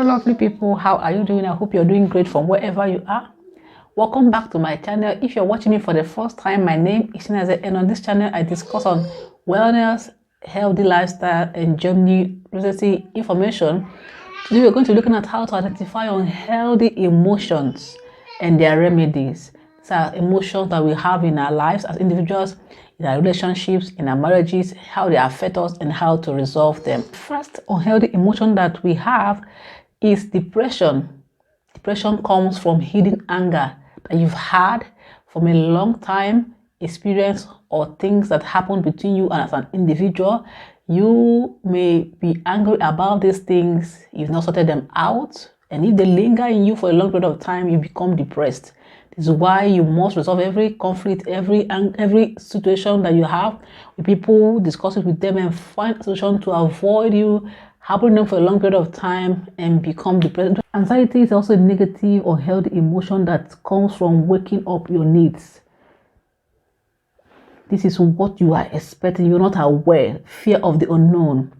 Hello lovely people, how are you doing? I hope you're doing great from wherever you are. Welcome back to my channel. If you're watching me for the first time, my name is Chinaza, and on this channel I discuss on wellness, healthy lifestyle, and journey related information. Today we're going to be looking at how to identify unhealthy emotions and their remedies. These are emotions that we have in our lives as individuals, in our relationships, in our marriages, how they affect us and how to resolve them. First unhealthy emotion that we have is depression. Depression comes from hidden anger that you've had from a long time, experience or things that happen between you and as an individual. You may be angry about these things, you've not sorted them out, and if they linger in you for a long period of time, you become depressed. This is why you must resolve every conflict, every situation that you have with people, discuss it with them and find a solution to avoid you harboring them for a long period of time and become depressed. Anxiety is also a negative or healthy emotion that comes from waking up your needs. This is what you are expecting. You're not aware. Fear of the unknown.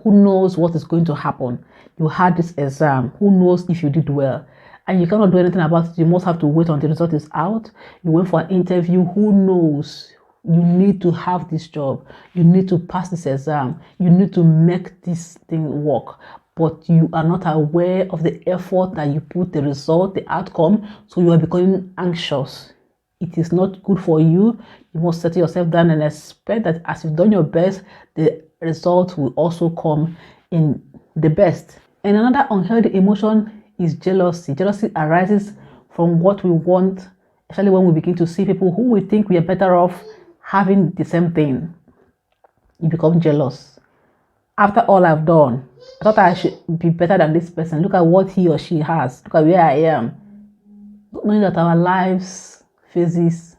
Who knows what is going to happen? You had this exam. Who knows if you did well? And you cannot do anything about it. You must have to wait until the result is out. You went for an interview. Who knows? You need to have this job. You need to pass this exam. You need to make this thing work. But you are not aware of the effort that you put, the result, the outcome. So you are becoming anxious. It is not good for you. You must settle yourself down and expect that as you've done your best, the result will also come in the best. And another unhealthy emotion is jealousy. Jealousy arises from what we want, especially when we begin to see people who we think we are better off having the same thing. You become jealous. After all I've done, I thought I should be better than this person. Look at what he or she has. Look at where I am. Not knowing that our lives phases,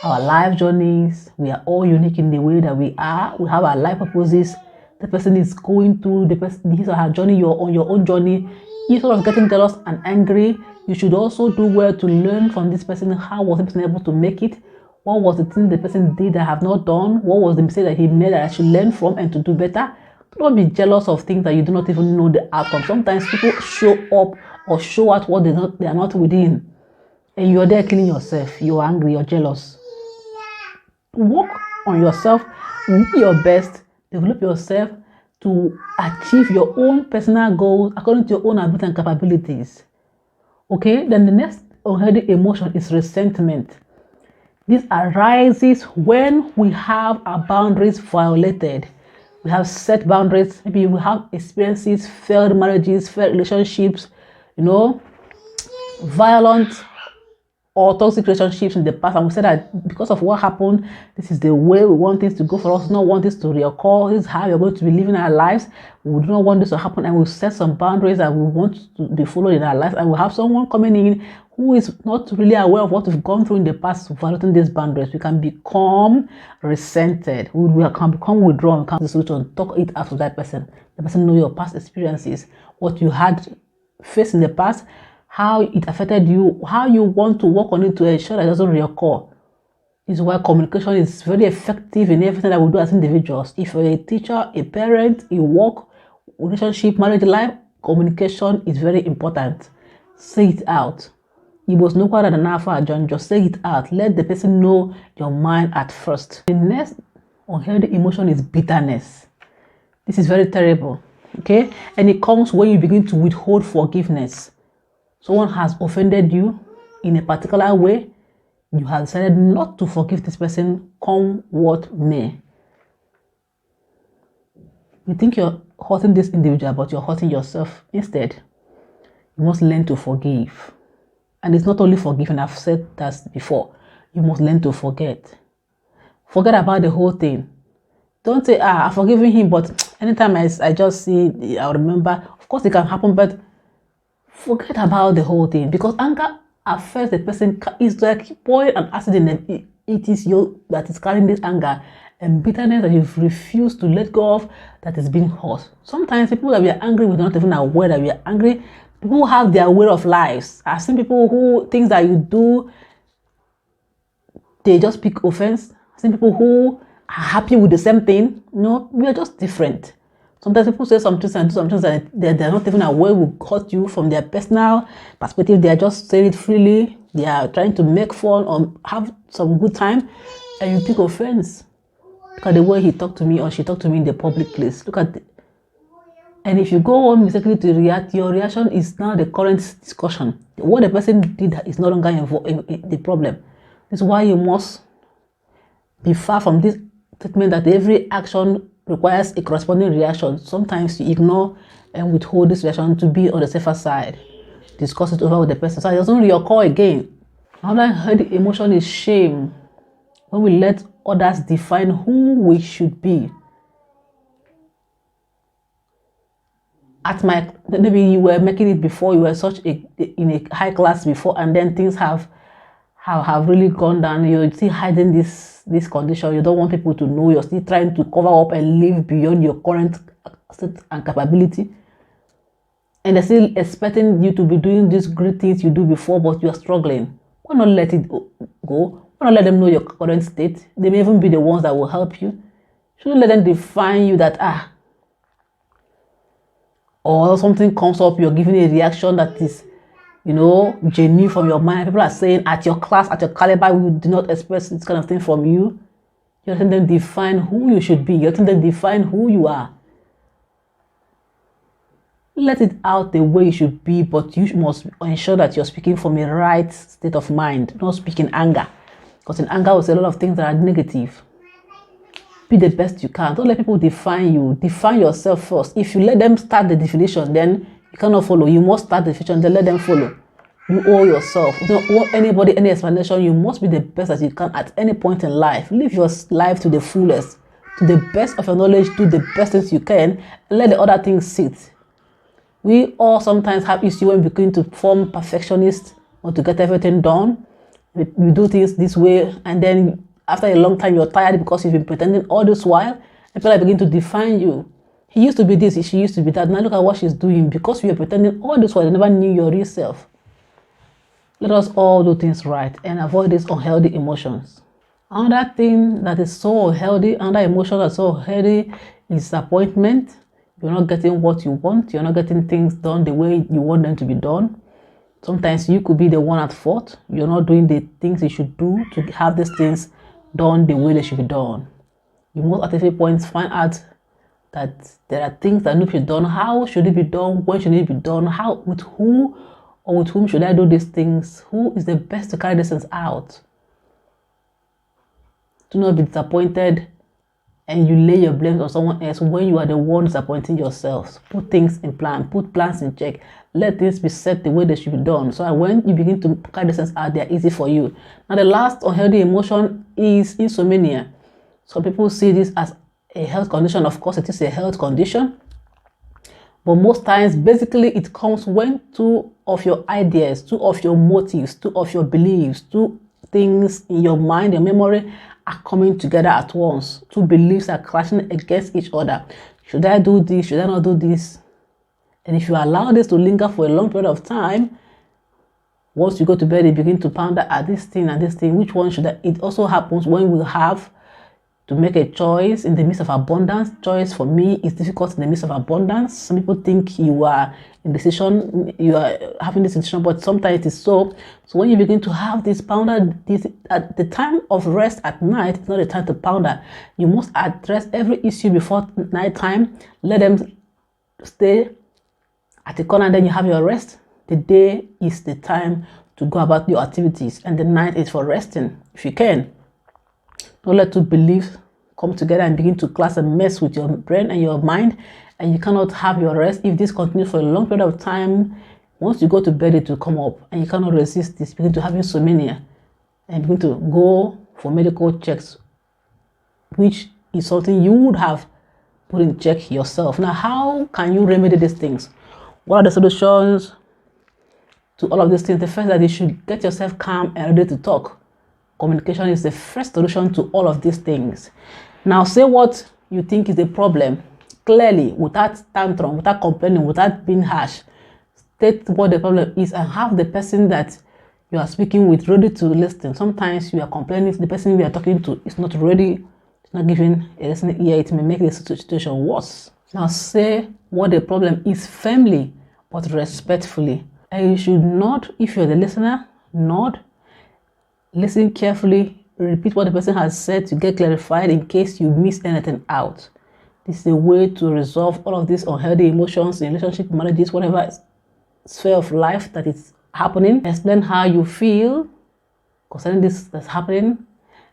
our life journeys, we are all unique in the way that we are. We have our life purposes. The person is going through his or her journey. You're on your own journey. Instead of getting jealous and angry, you should also do well to learn from this person. How was the person able to make it? What was the thing the person did that I have not done? What was the mistake that he made that I should learn from and to do better? Do not be jealous of things that you do not even know the outcome. Sometimes people show up or show out what they are not within, and you're there killing yourself. You're angry, you're jealous. Work on yourself, do your best, develop yourself to achieve your own personal goals according to your own ability and capabilities. Okay, then the next unhealthy emotion is resentment. This arises when we have our boundaries violated. We have set boundaries. Maybe we have experiences, failed marriages, failed relationships, violent or toxic relationships in the past, and we said that because of what happened, this is the way we want things to go for us, not want this to reoccur. This is how we're going to be living our lives. We do not want this to happen, and we'll set some boundaries that we want to be followed in our life, and we'll have someone coming in who is not really aware of what we've gone through in the past, violating these boundaries. We can become resented. We can become withdrawn. We can solution, talk it out to that person. The person know your past experiences, what you had faced in the past, how it affected you, how you want to work on it to ensure that it doesn't reoccur. This is why communication is very effective in everything that we do as individuals. If you're a teacher, a parent, in work, relationship, marriage life, communication is very important. Say it out. You must know better than Alpha John. Just say it out. Let the person know your mind at first. The next unhealthy emotion is bitterness. This is very terrible. Okay? And it comes when you begin to withhold forgiveness. Someone has offended you in a particular way. You have decided not to forgive this person, come what may. You think you're hurting this individual, but you're hurting yourself instead. You must learn to forgive. And it's not only forgiving, I've said that before. You must learn to forget. Forget about the whole thing. Don't say, I've forgiven him, but anytime I just see, I'll remember. Of course, it can happen, but forget about the whole thing, because anger affects the person. It's like pouring an acid in them. It is you that is carrying this anger and bitterness that you've refused to let go of, that is being hurt. Sometimes people that we are angry with are not even aware that we are angry. People who have their way of lives. I've seen people who things that you do, they just pick offense. I've seen people who are happy with the same thing. No, we are just different. Sometimes people say some things and do some things that they're not even aware will hurt you from their personal perspective. They are just saying it freely. They are trying to make fun or have some good time, and you pick offense. Look at the way he talked to me or she talked to me in the public place. Look at and if you go on mistakenly to react, your reaction is now the current discussion. What the person did is no longer involved in the problem. This is why you must be far from this statement that every action requires a corresponding reaction. Sometimes you ignore and withhold this reaction to be on the safer side. Discuss it over with the person so it doesn't reoccur again. Another healthy emotion is shame. When we let others define who we should be. Maybe you were making it before, you were in a high class before, and then things have really gone down. You're still hiding this condition. You don't want people to know. You're still trying to cover up and live beyond your current state and capability. And they're still expecting you to be doing these great things you do before, but you're struggling. Why not let it go? Why not let them know your current state? They may even be the ones that will help you. Shouldn't let them define you that, or something comes up, you're giving a reaction that is, genuine from your mind. People are saying at your class, at your caliber, we do not expect this kind of thing from you. You're letting them define who you should be. You're letting them define who you are. Let it out the way you should be, but you must ensure that you're speaking from a right state of mind. Don't speak in anger. Because in anger, we say a lot of things that are negative. Be the best you can. Don't let people define you. Define yourself first. If you let them start the definition, then you cannot follow. You must start the definition, then let them follow. You owe yourself. You don't owe anybody any explanation. You must be the best that you can at any point in life. Live your life to the fullest, to the best of your knowledge. Do the best things you can, and let the other things sit. We all sometimes have issue when we begin to form perfectionists or to get everything done. We do things this way, and then after a long time, you're tired because you've been pretending all this while, and people begin to define you. He used to be this, she used to be that. Now look at what she's doing. Because we are pretending all this while, they never knew your real self. Let us all do things right and avoid these unhealthy emotions. Another thing that is so unhealthy, another emotion that's so unhealthy is disappointment. You're not getting what you want. You're not getting things done the way you want them to be done. Sometimes you could be the one at fault. You're not doing the things you should do to have these things done the way they should be done. You must at every point find out that there are things that need to be done. How should it be done? When should it be done? How, with who or with whom should I do these things? Who is the best to carry these things out? Do not be disappointed and you lay your blame on someone else when you are the one disappointing yourself. Put things in plan. Put plans in check. Let things be set the way they should be done. So that when you begin to carry the sense out, they are easy for you. Now, the last unhealthy emotion is insomnia. Some people see this as a health condition. Of course, it is a health condition. But most times, basically, it comes when two of your ideas, two of your motives, two of your beliefs, two things in your mind, your memory are coming together at once. Two beliefs are clashing against each other. Should I do this? Should I not do this? And if you allow this to linger for a long period of time, once you go to bed, you begin to ponder at this thing and this thing. Which one should I? It also happens when we have to make a choice in the midst of abundance. Choice for me is difficult in the midst of abundance. Some people think you are in decision, you are having this decision, but sometimes it is so. So when you begin to have this pounder, this at the time of rest at night, it's not a time to pounder. You must address every issue before night time. Let them stay at the corner, then you have your rest. The day is the time to go about your activities, and the night is for resting if you can. Don't let two beliefs come together and begin to clash and mess with your brain and your mind, and you cannot have your rest. If this continues for a long period of time, once you go to bed, it will come up and you cannot resist this. Begin to have insomnia and begin to go for medical checks, which is something you would have put in check yourself. Now, how can you remedy these things? What are the solutions to all of these things? The first, that you should get yourself calm and ready to talk. Communication is the first solution to all of these things. Now, say what you think is the problem clearly, without tantrum, without complaining, without being harsh. State what the problem is and have the person that you are speaking with ready to listen. Sometimes you are complaining, the person you are talking to is not ready, it's not giving a listening ear. It may make the situation worse. Now say what the problem is firmly but respectfully. And you should nod if you're the listener, nod, listen carefully, repeat what the person has said to get clarified in case you miss anything out. This is a way to resolve all of these unhealthy emotions in relationship, marriages, whatever sphere of life that is happening. Explain how you feel concerning this that's happening,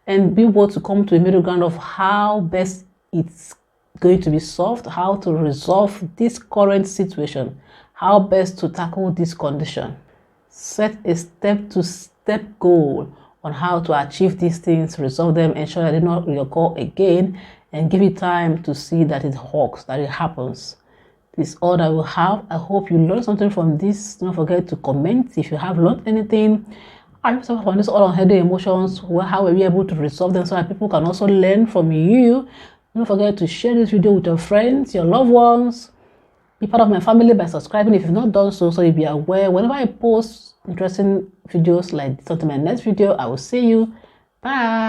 and be able to come to a middle ground of how best it's going to be solved, how to resolve this current situation, how best to tackle this condition. Set a step-to-step goal on how to achieve these things, resolve them, ensure that they don't reoccur again, and give it time to see that it works, that it happens. This is all that we have. I hope you learned something from this. Don't forget to comment if you have learned anything. I just suffer from this all unhealthy emotions. How are we able to resolve them so that people can also learn from you? Don't forget to share this video with your friends, your loved ones. Be part of my family by subscribing if you've not done so, so you'll be aware whenever I post interesting videos like this. On to my next video. I will see you. Bye.